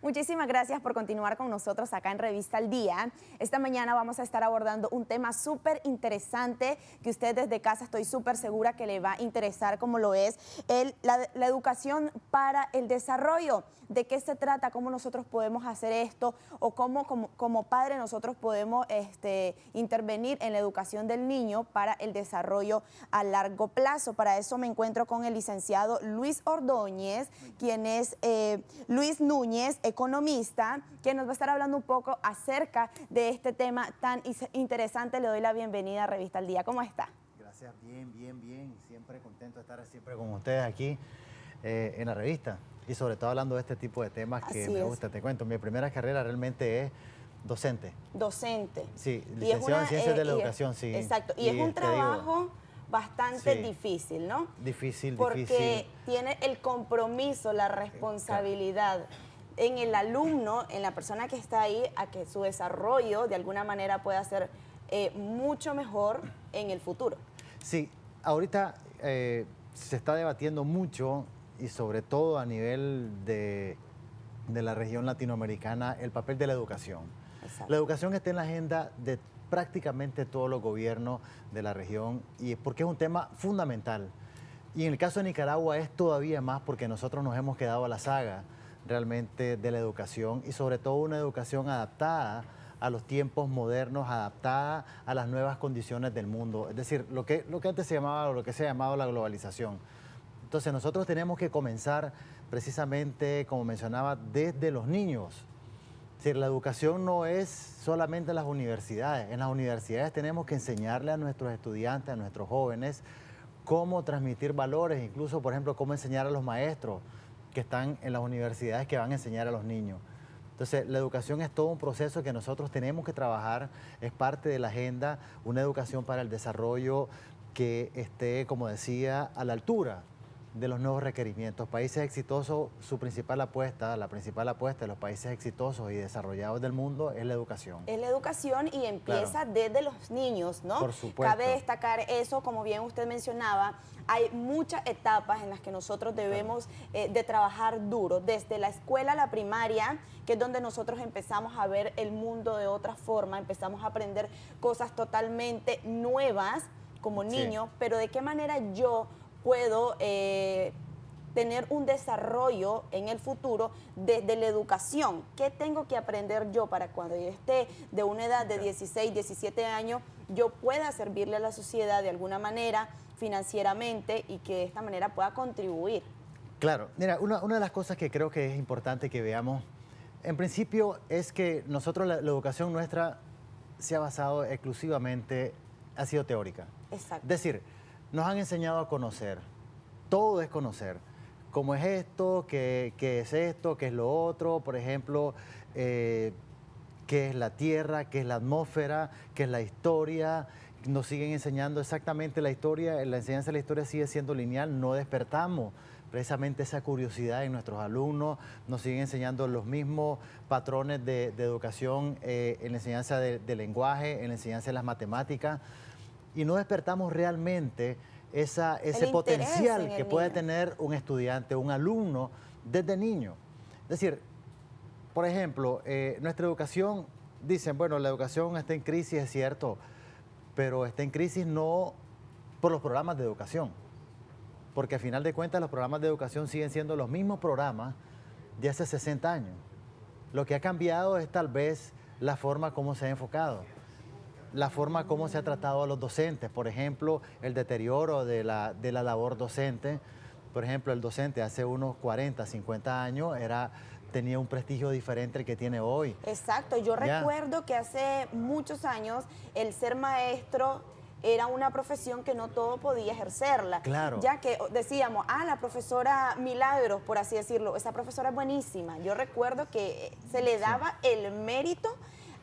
Muchísimas gracias por continuar con nosotros acá en Revista al Día. Esta mañana vamos a estar abordando un tema súper interesante que usted desde casa estoy súper segura que le va a interesar, como lo es la educación para el desarrollo. ¿De qué se trata? ¿Cómo nosotros podemos hacer esto? ¿O cómo como padre nosotros podemos intervenir en la educación del niño para el desarrollo a largo plazo? Para eso me encuentro con el licenciado Luis Ordóñez, quien es Luis Núñez, economista, quien nos va a estar hablando un poco acerca de este tema tan interesante. Le doy la bienvenida a Revista al Día. ¿Cómo está? Gracias, bien. Siempre contento de estar siempre con ustedes aquí en la revista. Y sobre todo hablando de este tipo de temas que me gusta. Te cuento, mi primera carrera realmente es docente. Docente. Sí, licenciado en Ciencias de la Educación, sí. Exacto. Y es un trabajo bastante difícil, ¿no? Difícil. Porque tiene el compromiso, la responsabilidad en el alumno, en la persona que está ahí, a que su desarrollo de alguna manera pueda ser mucho mejor en el futuro. Sí, ahorita se está debatiendo mucho y sobre todo a nivel de la región latinoamericana el papel de la educación. Exacto. La educación está en la agenda de prácticamente todos los gobiernos de la región y porque es un tema fundamental. Y en el caso de Nicaragua es todavía más porque nosotros nos hemos quedado a la saga realmente de la educación y sobre todo una educación adaptada a los tiempos modernos, adaptada a las nuevas condiciones del mundo. Es decir, lo que antes se llamaba, o lo que se ha llamado la globalización. Entonces nosotros tenemos que comenzar precisamente, como mencionaba, desde los niños. Es decir, la educación no es solamente en las universidades. En las universidades tenemos que enseñarle a nuestros estudiantes, a nuestros jóvenes, cómo transmitir valores, incluso, por ejemplo, cómo enseñar a los maestros que están en las universidades que van a enseñar a los niños. Entonces, la educación es todo un proceso que nosotros tenemos que trabajar, es parte de la agenda, una educación para el desarrollo que esté, como decía, a la altura de los nuevos requerimientos. Países exitosos, su principal apuesta, la principal apuesta de los países exitosos y desarrollados del mundo es la educación. Es la educación y empieza desde los niños, ¿no? Por supuesto. Cabe destacar eso, como bien usted mencionaba, hay muchas etapas en las que nosotros debemos de trabajar duro, desde la escuela, la primaria, que es donde nosotros empezamos a ver el mundo de otra forma, empezamos a aprender cosas totalmente nuevas como niño, pero de qué manera yo puedo tener un desarrollo en el futuro desde la educación. ¿Qué tengo que aprender yo para cuando yo esté de una edad de 16, 17 años, yo pueda servirle a la sociedad de alguna manera financieramente y que de esta manera pueda contribuir? Claro, mira, una de las cosas que creo que es importante que veamos, en principio es que nosotros la educación nuestra se ha basado exclusivamente, ha sido teórica. Exacto. Es decir, nos han enseñado a conocer, todo es conocer, cómo es esto, qué es esto, qué es lo otro, por ejemplo, qué es la tierra, qué es la atmósfera, qué es la historia. Nos siguen enseñando exactamente la historia, la enseñanza de la historia sigue siendo lineal, no despertamos precisamente esa curiosidad en nuestros alumnos, nos siguen enseñando los mismos patrones de educación en la enseñanza de lenguaje, en la enseñanza de las matemáticas, y no despertamos realmente ese potencial que puede tener un estudiante, un alumno desde niño. Es decir, por ejemplo, nuestra educación, dicen, bueno, la educación está en crisis, es cierto, pero está en crisis no por los programas de educación, porque al final de cuentas los programas de educación siguen siendo los mismos programas de hace 60 años. Lo que ha cambiado es tal vez la forma como se ha enfocado, la forma como se ha tratado a los docentes, por ejemplo, el deterioro de la labor docente. Por ejemplo, el docente hace unos 40, 50 años tenía un prestigio diferente al que tiene hoy. Exacto, yo recuerdo que hace muchos años el ser maestro era una profesión que no todo podía ejercerla. Claro. Ya que decíamos, la profesora Milagros, por así decirlo, esa profesora es buenísima. Yo recuerdo que se le daba el mérito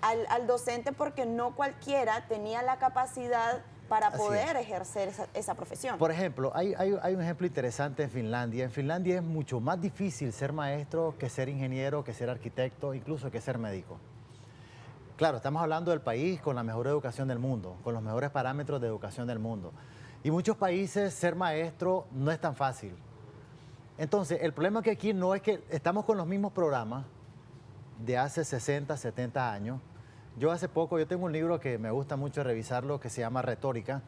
al docente porque no cualquiera tenía la capacidad para poder ejercer esa profesión. Por ejemplo, hay un ejemplo interesante en Finlandia. En Finlandia es mucho más difícil ser maestro que ser ingeniero, que ser arquitecto, incluso que ser médico. Claro, estamos hablando del país con la mejor educación del mundo, con los mejores parámetros de educación del mundo. Y muchos países ser maestro no es tan fácil. Entonces, el problema que aquí no es que estamos con los mismos programas, de hace 60, 70 años. Yo tengo un libro que me gusta mucho revisarlo que se llama Retórica,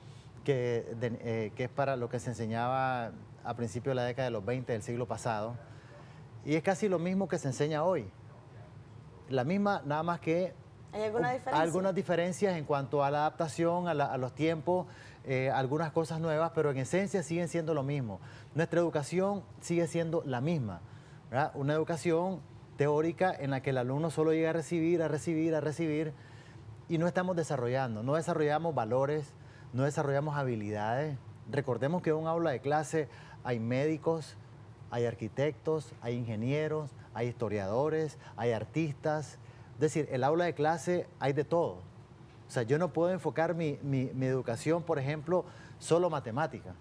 que es para lo que se enseñaba a principios de la década de los 20 del siglo pasado. Y es casi lo mismo que se enseña hoy. La misma, nada más que ¿Hay alguna diferencia? algunas diferencias en cuanto a la adaptación, a los tiempos, algunas cosas nuevas, pero en esencia siguen siendo lo mismo. Nuestra educación sigue siendo la misma, ¿verdad? Una educación teórica en la que el alumno solo llega a recibir, a recibir, a recibir, y no estamos desarrollando, no desarrollamos valores, no desarrollamos habilidades. Recordemos que en un aula de clase hay médicos, hay arquitectos, hay ingenieros, hay historiadores, hay artistas. Es decir, el aula de clase hay de todo. O sea, yo no puedo enfocar mi educación, por ejemplo, solo matemática,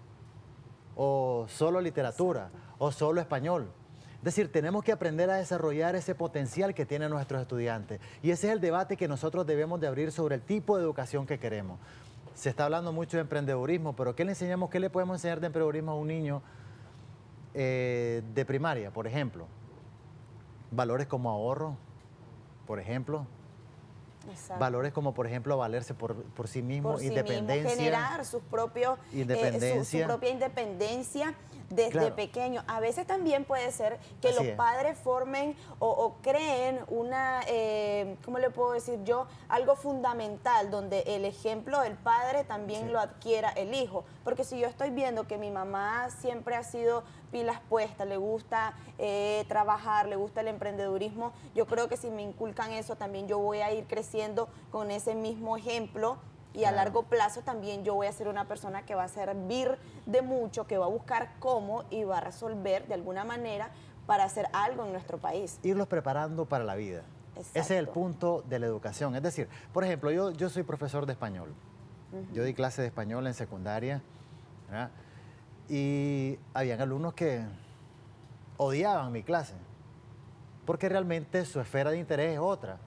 o solo literatura, o solo español. Es decir, tenemos que aprender a desarrollar ese potencial que tienen nuestros estudiantes. Y ese es el debate que nosotros debemos de abrir sobre el tipo de educación que queremos. Se está hablando mucho de emprendedurismo, pero ¿qué le enseñamos, qué le podemos enseñar de emprendedurismo a un niño de primaria, por ejemplo? Valores como ahorro, por ejemplo. Exacto. Valores como, por ejemplo, valerse por sí mismo, Por sí independencia. mismo, generar sus propios, Independencia. su propia independencia desde Claro. pequeño. A veces también puede ser que Así los es. padres formen o creen una, ¿cómo le puedo decir yo? Algo fundamental, donde el ejemplo del padre también Sí. lo adquiera el hijo. Porque si yo estoy viendo que mi mamá siempre ha sido pilas puestas, le gusta trabajar, le gusta el emprendedurismo, yo creo que si me inculcan eso, también yo voy a ir creciendo con ese mismo ejemplo. Y a Claro. largo plazo también yo voy a ser una persona que va a servir de mucho, que va a buscar cómo y va a resolver de alguna manera para hacer algo en nuestro país. Irlos preparando para la vida. Exacto. Ese es el punto de la educación. Es decir, por ejemplo, yo soy profesor de español. Yo di clase de español en secundaria, ¿verdad? Y habían alumnos que odiaban mi clase, porque realmente su esfera de interés es otra.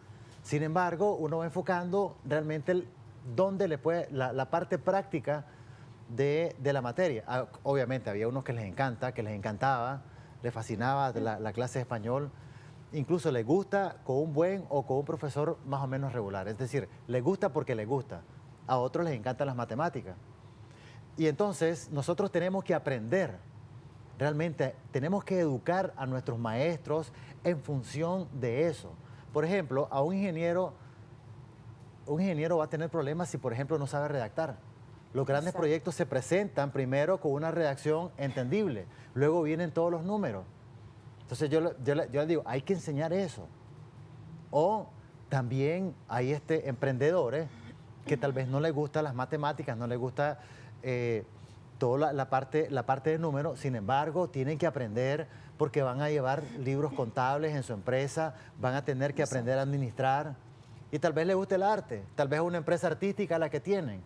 Sin embargo, uno va enfocando realmente dónde le puede, la parte práctica de la materia. Obviamente había unos que les encanta, que les encantaba, les fascinaba la clase de español. Incluso les gusta con un buen o con un profesor más o menos regular. Es decir, les gusta porque les gusta. A otros les encantan las matemáticas. Y entonces nosotros tenemos que aprender, realmente tenemos que educar a nuestros maestros en función de eso. Por ejemplo, a un ingeniero va a tener problemas si, por ejemplo, no sabe redactar. Los grandes Exacto. proyectos se presentan primero con una redacción entendible, luego vienen todos los números. Entonces yo le digo, hay que enseñar eso. O también hay emprendedores que tal vez no les gustan las matemáticas, no les gusta toda la parte de números, sin embargo, tienen que aprender porque van a llevar libros contables en su empresa, van a tener que aprender a administrar y tal vez les guste el arte, tal vez es una empresa artística la que tienen,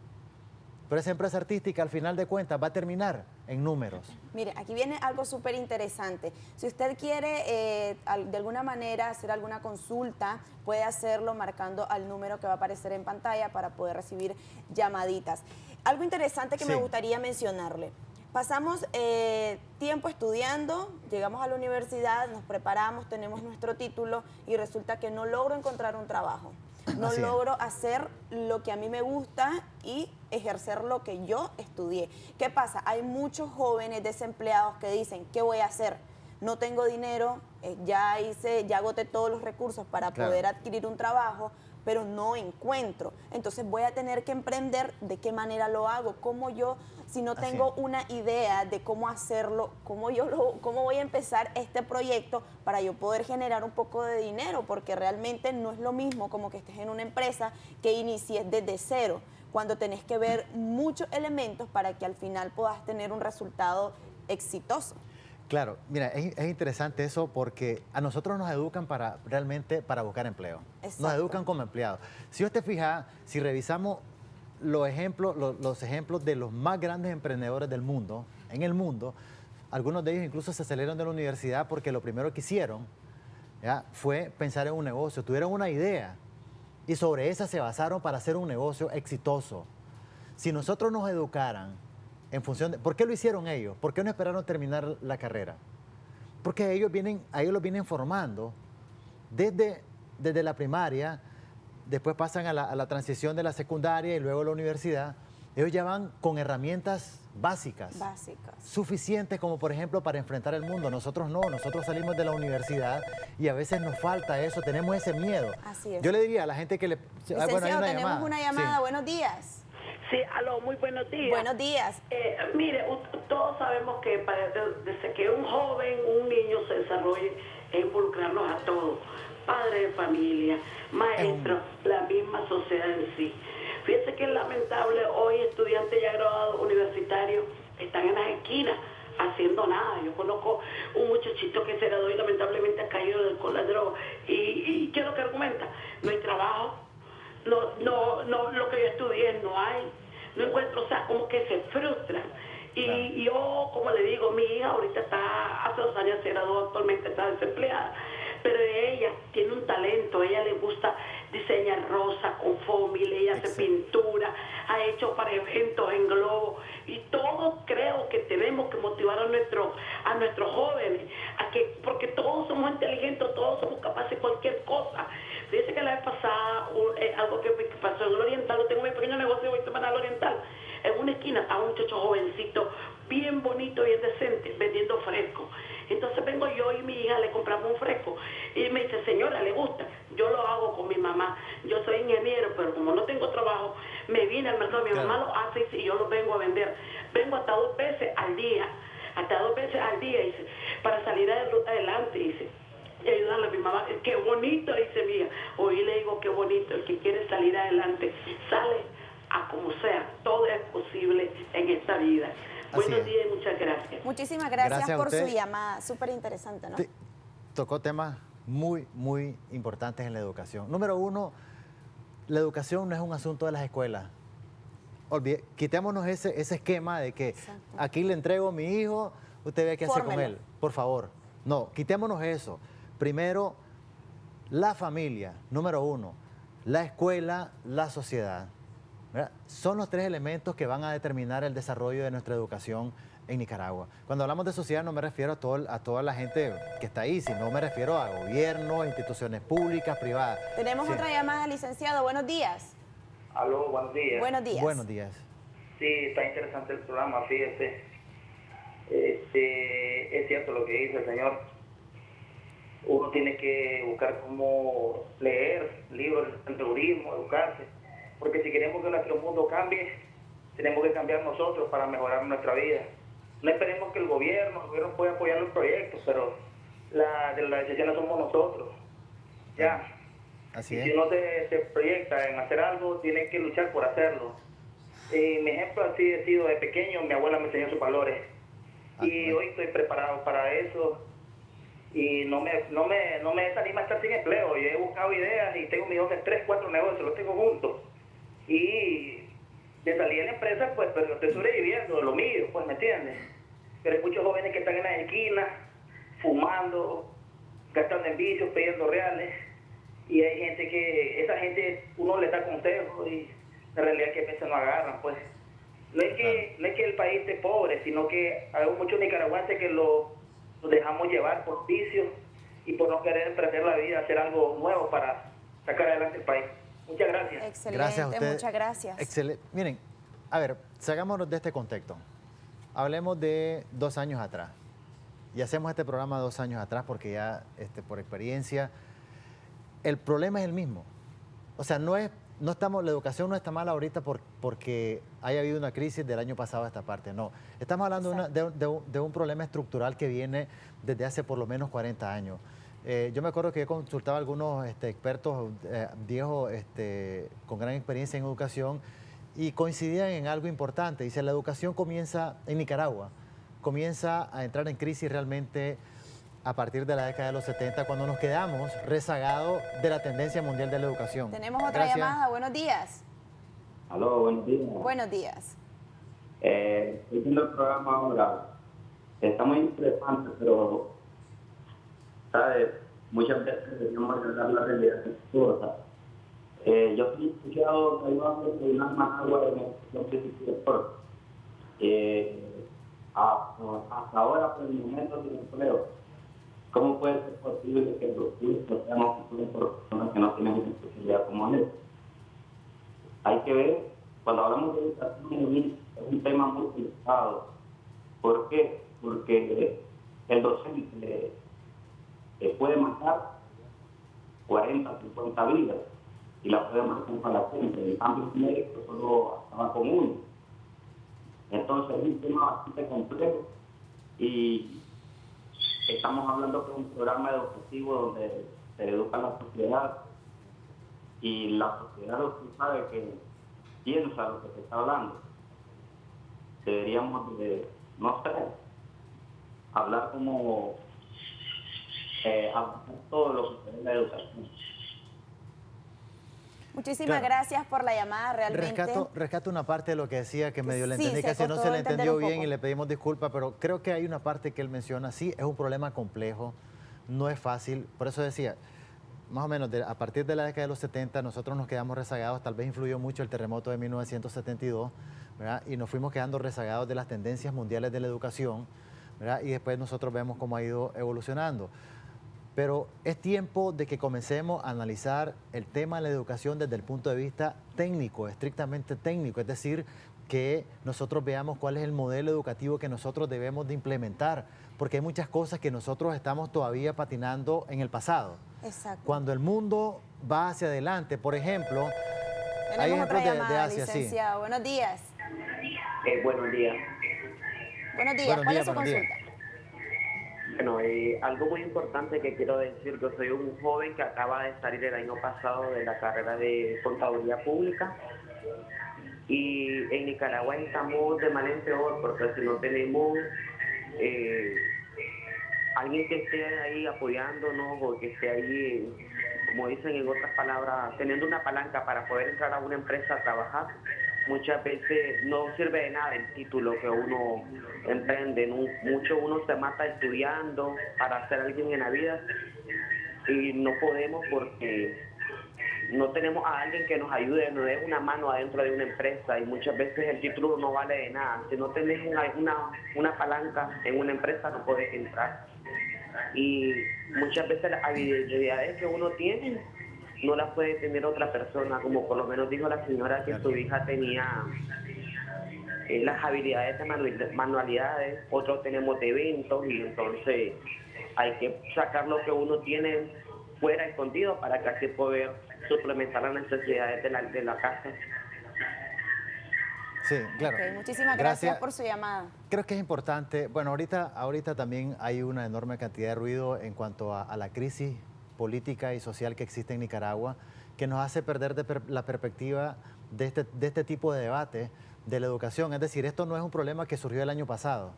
pero esa empresa artística al final de cuentas va a terminar en números. Mire, aquí viene algo súper interesante. Si usted quiere de alguna manera hacer alguna consulta, puede hacerlo marcando al número que va a aparecer en pantalla para poder recibir llamaditas. Algo interesante que me Sí. gustaría mencionarle. Pasamos tiempo estudiando, llegamos a la universidad, nos preparamos, tenemos nuestro título y resulta que no logro encontrar un trabajo. No Así es. logro hacer lo que a mí me gusta y ejercer lo que yo estudié. ¿Qué pasa? Hay muchos jóvenes desempleados que dicen, ¿qué voy a hacer? No tengo dinero, ya agoté todos los recursos para Claro. poder adquirir un trabajo, pero no encuentro. Entonces voy a tener que emprender. ¿De qué manera lo hago? ¿Cómo yo, si no Así tengo es. una idea de cómo hacerlo, cómo voy a empezar este proyecto para yo poder generar un poco de dinero? Porque realmente no es lo mismo como que estés en una empresa que inicies desde cero, cuando tenés que ver muchos elementos para que al final puedas tener un resultado exitoso. Claro, mira, es interesante eso porque a nosotros nos educan realmente para buscar empleo. Nos Exacto. educan como empleados. Si usted fija, si revisamos los ejemplos de los más grandes emprendedores del mundo, en el mundo, algunos de ellos incluso se salieron de la universidad porque lo primero que hicieron, ¿ya?, fue pensar en un negocio, tuvieron una idea y sobre esa se basaron para hacer un negocio exitoso. Si nosotros nos educaran en función de... ¿Por qué lo hicieron ellos? ¿Por qué no esperaron terminar la carrera? Porque a ellos los vienen formando desde desde la primaria, después pasan a la transición de la secundaria y luego la universidad, ellos ya van con herramientas básicas, suficientes como por ejemplo para enfrentar el mundo. Nosotros no, nosotros salimos de la universidad y a veces nos falta eso, tenemos ese miedo. Así es. Yo le diría a la gente que le... Licenciado, bueno, hay una tenemos llamada. una llamada, Sí. buenos días. Sí, aló, muy buenos días. Buenos días. Mire, todos sabemos que desde que un joven, un niño se desarrolle, es involucrarnos a todos, padres de familia, maestros, la misma sociedad en sí. Fíjense que es lamentable, hoy estudiantes ya graduados universitarios están en las esquinas haciendo nada. Yo conozco un muchachito que se graduó y lamentablemente ha caído con la droga. ¿Y qué es lo que argumenta? No hay trabajo. No, lo que yo estudié no hay, no encuentro, o sea, como que se frustran. Y yo, como le digo, mi hija ahorita hace 2 años se graduó, actualmente está desempleada, pero ella tiene un talento, a ella le gusta diseñar rosa con fómil, ella hace pintura, ha hecho para eventos en globo, y todos creo que tenemos que motivar a nuestros jóvenes, porque todos somos inteligentes, todos somos capaces de cualquier cosa. Fíjese que la vez pasada, algo que pasó en el Oriental, yo tengo mi pequeño negocio hoy semana al Oriental, en una esquina estaba un muchacho jovencito, bien bonito, bien decente, vendiendo fresco. Entonces vengo yo y mi hija, le compramos un fresco. Y me dice, señora, ¿le gusta? Yo lo hago con mi mamá. Yo soy ingeniero, pero como no tengo trabajo, me vine al mercado. Mi mamá lo hace y yo lo vengo a vender. Vengo hasta 2 veces al día. Dice, para salir adelante, dice. Y ayudarle a mi mamá. Qué bonito, dice mi hija. Hoy le digo, qué bonito. El que quiere salir adelante, sale a como sea. Todo es posible en esta vida. Buenos días y muchas gracias. Muchísimas gracias por usted. su llamada. Súper interesante, ¿no? Tocó temas muy, muy importantes en la educación. Número 1, la educación no es un asunto de las escuelas. Quitémonos ese esquema de que aquí le entrego a mi hijo, usted ve qué hace con él, por favor. No, quitémonos eso. Primero, la familia, número 1, la escuela, la sociedad. ¿Verdad? Son los 3 elementos que van a determinar el desarrollo de nuestra educación en Nicaragua. Cuando hablamos de sociedad no me refiero a toda la gente que está ahí, sino me refiero a gobierno, instituciones públicas, privadas. Tenemos otra llamada, licenciado. Buenos días. Aló, buenos días. Buenos días. Buenos días. Sí, está interesante el programa, fíjese. Es cierto lo que dice el señor. Uno tiene que buscar cómo leer libros de emprendedurismo, educarse. Porque si queremos que nuestro mundo cambie, tenemos que cambiar nosotros para mejorar nuestra vida. No esperemos que el gobierno pueda apoyar los proyectos, pero las decisiones somos nosotros. Ya. Así y es. si uno se proyecta en hacer algo, tiene que luchar por hacerlo. Mi ejemplo así ha sido de pequeño, mi abuela me enseñó sus valores. Y hoy estoy preparado para eso. Y no me desanima estar sin empleo. Yo he buscado ideas y tengo mis 3, 4 negocios, los tengo juntos. Y de salir de la empresa, pues, pero estoy sobreviviendo de lo mío, pues, ¿me entiendes? Pero hay muchos jóvenes que están en las esquinas, fumando, gastando en vicios, pidiendo reales. Y hay gente esa gente, uno le da consejos y en realidad que a veces no agarran, pues. No es que el país esté pobre, sino que hay muchos nicaragüenses que lo dejamos llevar por vicios y por no querer emprender la vida, hacer algo nuevo para sacar adelante el país. Muchas gracias. Excelente, Gracias a usted. muchas gracias. Excelente. Miren, a ver, sacámonos de este contexto. Hablemos de 2 años atrás. Y hacemos este programa 2 años atrás porque ya, por experiencia, el problema es el mismo. O sea, la educación no está mal ahorita porque haya habido una crisis del año pasado a esta parte, no. Estamos hablando de un problema estructural que viene desde hace por lo menos 40 años. Yo me acuerdo que he consultado a algunos expertos viejos con gran experiencia en educación y coincidían en algo importante. Dice, la educación comienza en Nicaragua, comienza a entrar en crisis realmente a partir de la década de los 70, cuando nos quedamos rezagados de la tendencia mundial de la educación. Tenemos otra llamada. Buenos días. Aló, buenos días. Buenos días. Estoy viendo el programa ahora. Está muy interesante, pero, ¿sabes? Muchas veces debemos agregar la realidad de las cosas. Yo he escuchado que hay más agua en el principio. Hasta ahora, por el momento, de empleo. ¿Cómo puede ser posible que los cursos sean ofrecidos por personas que no tienen una especialidad como él? Hay que ver, cuando hablamos de educación, es un tema muy delicado. ¿Por qué? Porque el docente puede matar 40, 50 vidas y la puede matar para la gente. En cambio, el médico solo acaba con uno. Entonces es un tema bastante complejo y estamos hablando de un programa educativo donde se educa a la sociedad y la sociedad usted sabe que piensa lo que se está hablando. Deberíamos de, no sé, hablar como avanzar todo lo que es la educación. Muchísimas gracias por la llamada, realmente. Rescato una parte de lo que decía, que medio le Sí, entendí, se casi no costó se le entender entendió un bien poco. y le pedimos disculpas, pero creo que hay una parte que él menciona, sí, es un problema complejo, no es fácil, por eso decía, más o menos a partir de la década de los 70 nosotros nos quedamos rezagados, tal vez influyó mucho el terremoto de 1972, ¿verdad? Y nos fuimos quedando rezagados de las tendencias mundiales de la educación, ¿verdad? Y después nosotros vemos cómo ha ido evolucionando. Pero es tiempo de que comencemos a analizar el tema de la educación desde el punto de vista técnico, estrictamente técnico, es decir, que nosotros veamos cuál es el modelo educativo que nosotros debemos de implementar, porque hay muchas cosas que nosotros estamos todavía patinando en el pasado. Exacto. Cuando el mundo va hacia adelante, por ejemplo, hay Tenemos otra ejemplos de llamada, Asia, sí. licenciado. Buenos días. Buenos días. Buenos días. Buenos ¿Cuál días, es su buenos días. consulta? Bueno, algo muy importante que quiero decir, yo soy un joven que acaba de salir el año pasado de la carrera de Contaduría Pública y en Nicaragua estamos de mal en peor porque si no tenemos alguien que esté ahí apoyándonos o que esté ahí, como dicen en otras palabras, teniendo una palanca para poder entrar a una empresa a trabajar, muchas veces no sirve de nada el título que uno emprende. Mucho uno se mata estudiando para ser alguien en la vida y no podemos porque no tenemos a alguien que nos ayude, nos dé una mano adentro de una empresa y muchas veces el título no vale de nada. Si no tenés una palanca en una empresa no podés entrar. Y muchas veces las habilidades que uno tiene no las puede tener otra persona, como por lo menos dijo la señora que su hija tenía las habilidades de manualidades, otros tenemos de eventos y entonces hay que sacar lo que uno tiene fuera escondido para que así poder suplementar las necesidades de la casa. Sí, claro. Ok, muchísimas gracias por su llamada. Creo que es importante, bueno, ahorita también hay una enorme cantidad de ruido en cuanto a la crisis política y social que existe en Nicaragua, que nos hace perder la perspectiva de este tipo de debate de la educación. Es decir, esto no es un problema que surgió el año pasado.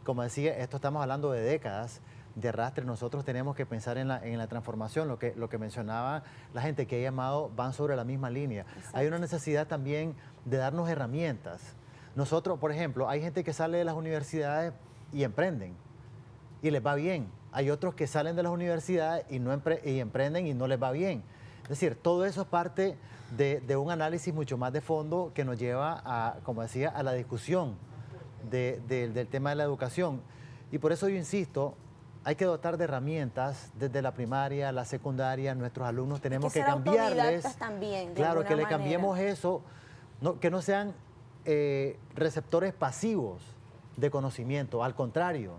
Como decía, esto estamos hablando de décadas de arrastre. Nosotros tenemos que pensar en la transformación, lo que mencionaba la gente que ha llamado, van sobre la misma línea. Exacto. Hay una necesidad también de darnos herramientas. Nosotros, por ejemplo, hay gente que sale de las universidades y emprenden y les va bien. Hay otros que salen de las universidades y emprenden y no les va bien. Es decir, todo eso es parte de un análisis mucho más de fondo que nos lleva a, como decía, a la discusión del tema de la educación. Y por eso yo insisto, hay que dotar de herramientas desde la primaria, la secundaria. Nuestros alumnos tenemos que cambiarles. También, claro, que le manera. cambiemos eso, que no sean receptores pasivos de conocimiento, al contrario,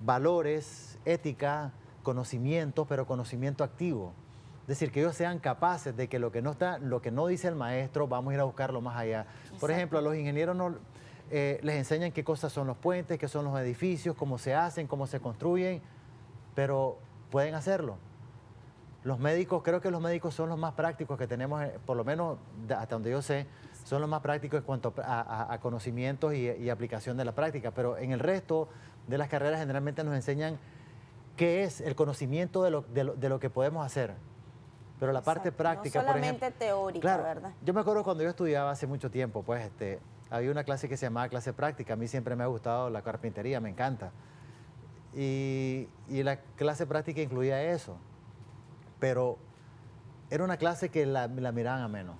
valores, ética, conocimiento, pero conocimiento activo. Es decir, que ellos sean capaces de que lo que no dice el maestro, vamos a ir a buscarlo más allá. Exacto. Por ejemplo, a los ingenieros les enseñan qué cosas son los puentes, qué son los edificios, cómo se hacen, cómo se construyen, pero pueden hacerlo. Los médicos, creo que los médicos son los más prácticos que tenemos, por lo menos hasta donde yo sé, son los más prácticos en cuanto a conocimientos y aplicación de la práctica, pero en el resto de las carreras generalmente nos enseñan qué es el conocimiento de lo que podemos hacer. Pero la parte práctica, no solamente por ejemplo, teórica, claro, ¿verdad? Yo me acuerdo cuando yo estudiaba hace mucho tiempo, pues había una clase que se llamaba clase práctica. A mí siempre me ha gustado la carpintería, me encanta. Y la clase práctica incluía eso. Pero era una clase que la miraban a menos.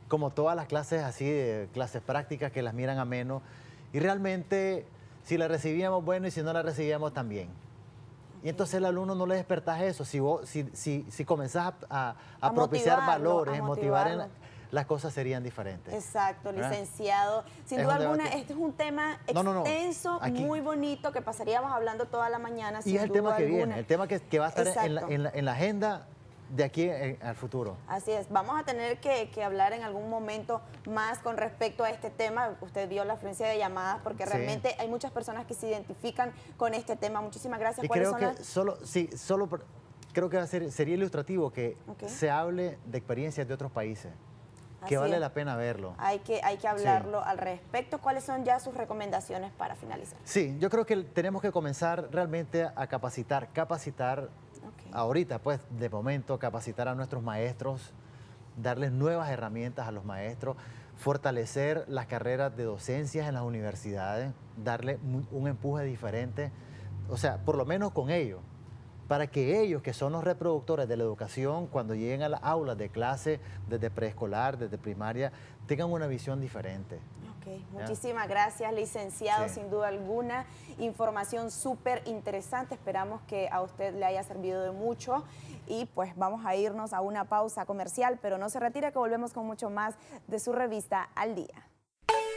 Como todas las clases así, de clases prácticas que las miran a menos. Y realmente, si la recibíamos, bueno, y si no la recibíamos, también. Y entonces el alumno no le despertás eso. Si comenzás a propiciar motivarlo, valores, a motivar, motivarlo. las cosas serían diferentes. Exacto, ¿verdad? licenciado. Sin Es duda un alguna, debate. este es un tema No. extenso, Aquí- muy bonito, que pasaríamos hablando toda la mañana. Y sin es el duda tema que alguna. viene, el tema que va a estar Exacto. en la agenda de aquí al futuro. Así es, vamos a tener que hablar en algún momento más con respecto a este tema. Usted vio la afluencia de llamadas porque Sí. realmente hay muchas personas que se identifican con este tema. Muchísimas gracias. Y ¿Cuáles creo son que las- creo que sería ilustrativo que Ok. se hable de experiencias de otros países, Así que vale es. la pena verlo. Hay que hablarlo al respecto. ¿Cuáles son ya sus recomendaciones para finalizar? Sí, yo creo que tenemos que comenzar realmente a capacitar Ok. ahorita, pues, de momento, capacitar a nuestros maestros, darles nuevas herramientas a los maestros, fortalecer las carreras de docencias en las universidades, darle un empuje diferente, o sea, por lo menos con ellos, para que ellos, que son los reproductores de la educación, cuando lleguen a las aulas de clase, desde preescolar, desde primaria, tengan una visión diferente. Ok, muchísimas gracias, licenciado, Sí. sin duda alguna. Información súper interesante. Esperamos que a usted le haya servido de mucho. Y pues vamos a irnos a una pausa comercial, pero no se retire, que volvemos con mucho más de su revista Al Día.